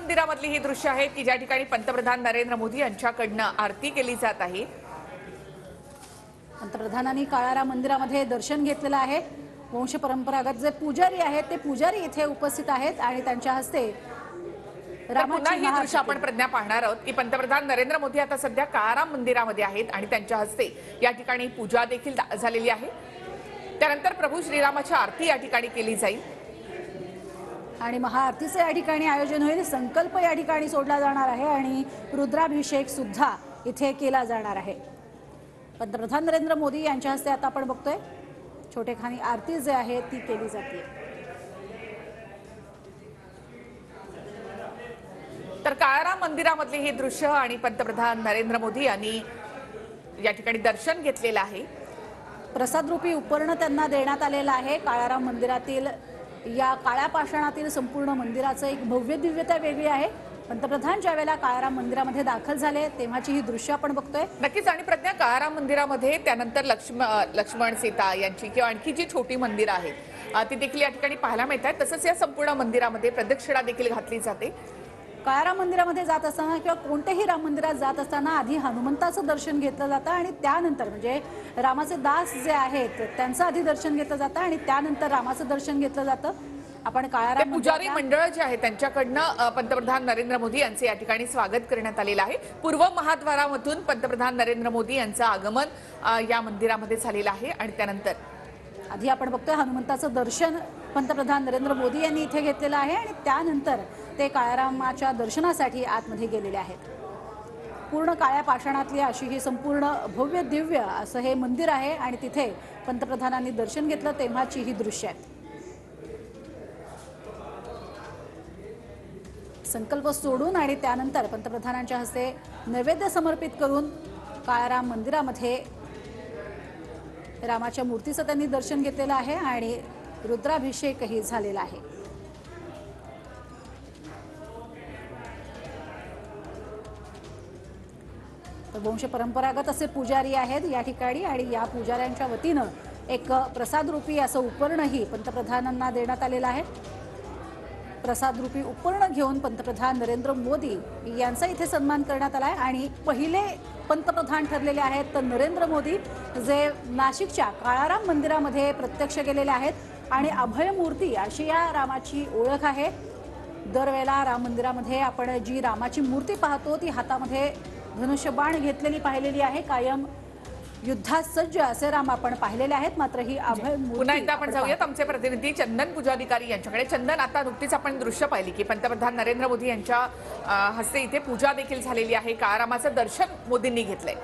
मंदिरामधली ही दृश्य आहेत की ज्या ठिकाणी पंतप्रधान नरेंद्र मोदी यांच्याकडनं आरती केली जात आहे। पंतप्रधानांनी काळाराम मंदिरामध्ये दर्शन घेतलेलं आहे। वंश परंपरागत जे पुजारी आहेत ते पुजारी इथे उपस्थित आहेत आणि त्यांच्या हस्ते रामाची ही दृश्य आपण प्रज्ञा पाहणार आहोत की पंतप्रधान नरेंद्र मोदी आता सध्या काळाराम मंदिरामध्ये आहेत आणि त्यांच्या हस्ते या ठिकाणी पूजा देखील झालेली आहे। त्यानंतर प्रभू श्रीरामाची आरती या ठिकाणी केली जाईल आणि महाआरतीचे या ठिकाणी आयोजन होईल। संकल्प या ठिकाणी सोडला जाणार आहे आणि रुद्राभिषेक सुद्धा इथे केला जाणार आहे। पंतप्रधान नरेंद्र मोदी यांच्या हस्ते आता आपण बघतोय छोटेखानी आरती जे आहे ती केली जाते। तर काळाराम मंदिरामधली ही दृश्य आणि पंतप्रधान नरेंद्र मोदी यांनी या ठिकाणी दर्शन घेतलेलं आहे। प्रसाद रूपी उपकरण त्यांना देण्यात आलेलं आहे। काळाराम मंदिरातील या काळ्या पाषाणातील संपूर्ण मंदिराचं एक भव्य दिव्यता वेगळी आहे। पंतप्रधान ज्यावेळेला काळाराम मंदिरामध्ये दाखल झाले तेव्हाची ही दृश्य आपण बघतोय। नक्कीच आणि प्रज्ञा काळाराम मंदिरामध्ये त्यानंतर लक्ष्मण सीता यांची किंवा आणखी जी छोटी मंदिरं आहेत ती देखील या ठिकाणी पाहायला मिळतात। तसंच या संपूर्ण मंदिरामध्ये प्रदक्षिणा देखील घातली जाते। काळाराम मंदिरामध्ये जात असताना किंवा कोणत्याही राम मंदिरात जात असताना आधी हनुमंताचं दर्शन घेतलं जातं आणि त्यानंतर म्हणजे रामाचे दास जे आहेत त्यांचं आधी दर्शन घेतलं जातं आणि त्यानंतर रामाचं दर्शन घेतलं जातं। आपण काळाराम पुजारी मंडळ जे आहे त्यांच्याकडनं पंतप्रधान नरेंद्र मोदी यांचे या ठिकाणी स्वागत करण्यात आलेलं आहे। पूर्व महाद्वारामधून पंतप्रधान नरेंद्र मोदी यांचं आगमन या मंदिरामध्ये झालेलं आहे आणि त्यानंतर आधी आपण बघतोय हनुमंताचं दर्शन पंतप्रधान नरेंद्र मोदी यांनी इथे घेतलेलं आहे आणि त्यानंतर ते काळारामाच्या दर्शनासाठी आतमध्ये गेलेले आहेत। पूर्ण काळ्या पाषाणातली अशी ही संपूर्ण भव्य दिव्य असं हे मंदिर आहे आणि तिथे पंतप्रधानांनी दर्शन घेतलं तेव्हाची ही दृश्य आहेत। संकल्प सोडून आणि त्यानंतर पंतप्रधानांच्या हस्ते नैवेद्य समर्पित करून काळाराम मंदिरामध्ये रामाच्या मूर्तीचं त्यांनी दर्शन घेतलेलं आहे आणि रुद्राभिषेकही झालेला आहे। तर वंश परंपरागत असे पुजारी आहेत या ठिकाणी आणि या पुजाऱ्यांच्या वतीनं एक प्रसाद रूपी असं उपकरणही पंतप्रधानांना देण्यात आलेलं आहे। प्रसाद रूपी उपकरण घेऊन पंतप्रधान नरेंद्र मोदी यांचा इथे सन्मान करण्यात आलाय आणि पहिले पंतप्रधान ठरलेले आहेत तर नरेंद्र मोदी जे नाशिकच्या काळाराम मंदिरामध्ये प्रत्यक्ष गेलेले आहेत आणि अभय मूर्ती अशी या रामाची ओळख आहे। दरवेळेला राम मंदिरामध्ये आपण जी रामाची मूर्ती पाहतो ती हातामध्ये धनुष्यबाण घेतलेली पाहिलेली आहे। कायम युद्धात सज्ज असे राम आपण पाहिलेले आहेत। मात्र ही अभय मूर्ती पुन्हा एकदा आपण जाऊयात आमचे प्रतिनिधी चंदन पूजाधिकारी यांच्याकडे। चंदन, आता नुकतीच आपण दृश्य पाहिली की पंतप्रधान नरेंद्र मोदी यांच्या हस्ते इथे पूजा देखील झालेली आहे। काळारामाचं दर्शन मोदींनी घेतलंय।